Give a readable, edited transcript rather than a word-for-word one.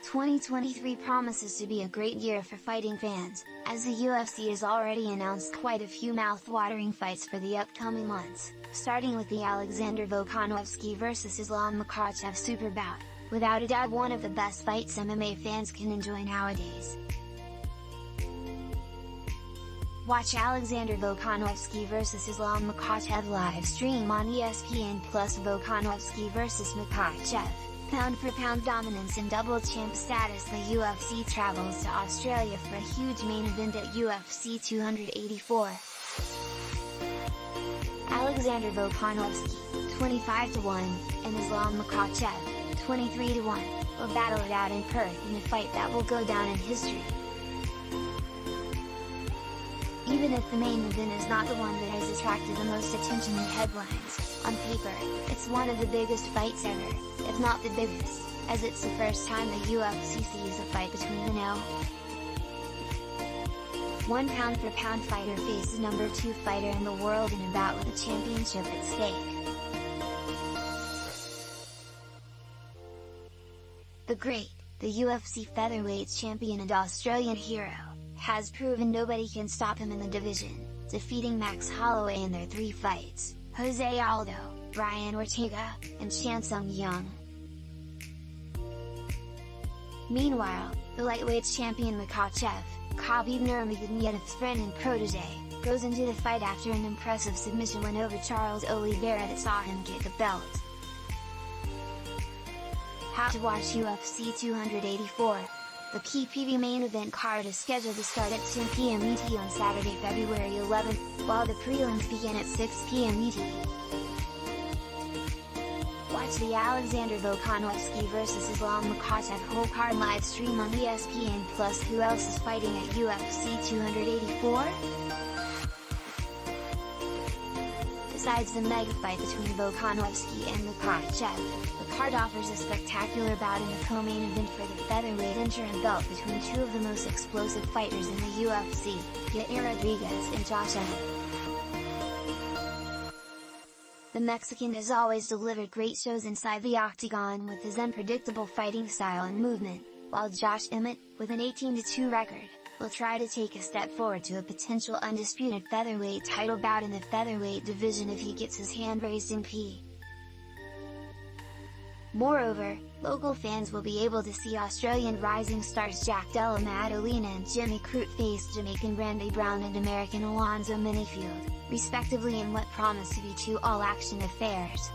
2023 promises to be a great year for fighting fans, as the UFC has already announced quite a few mouth-watering fights for the upcoming months, starting with the Alexander Volkanovski vs Islam Makhachev super bout, without a doubt one of the best fights MMA fans can enjoy nowadays. Watch Alexander Volkanovski vs Islam Makhachev live stream on ESPN+Volkanovski vs Makhachev. Pound for pound dominance and double champ status. The UFC travels to Australia for a huge main event at UFC 284. Alexander Volkanovski, 25-1, and Islam Makhachev, 23-1, will battle it out in Perth in a fight that will go down in history. Even if the main event is not the one that has attracted the most attention and headlines, on paper, it's one of the biggest fights ever, if not the biggest, as it's the first time the UFC sees a fight between the now one pound-for-pound fighter faces number 2 fighter in the world in a bout with a championship at stake. The Great, the UFC featherweight champion and Australian hero, has proven nobody can stop him in the division, defeating Max Holloway in their 3 fights, Jose Aldo, Brian Ortega, and Chan Sung Jung. Meanwhile, the lightweight champion Makhachev, Khabib Nurmagomedov's friend and protege, goes into the fight after an impressive submission win over Charles Oliveira that saw him get the belt. How to watch UFC 284. The PPV main event card is scheduled to start at 10 p.m. ET on Saturday, February 11th, while the prelims begin at 6 p.m. ET. Watch the Alexander Volkanovski vs Islam Makhachev whole card live stream on ESPN+. Who else is fighting at UFC 284? Besides the mega fight between Volkanovski and Makhachev, the card offers a spectacular bout in the co-main event for the featherweight interim belt between 2 of the most explosive fighters in the UFC, Yair Rodríguez and Josh Emmet. The Mexican has always delivered great shows inside the octagon with his unpredictable fighting style and movement, while Josh Emmet, with an 18-2 record, will try to take a step forward to a potential undisputed featherweight title bout in the featherweight division if he gets his hand raised in P. Moreover, local fans will be able to see Australian rising stars Della, Maddalena and Crute face Jamaican Randy Brown and American Alonzo Menifield, respectively in what promise to be 2 all-action affairs.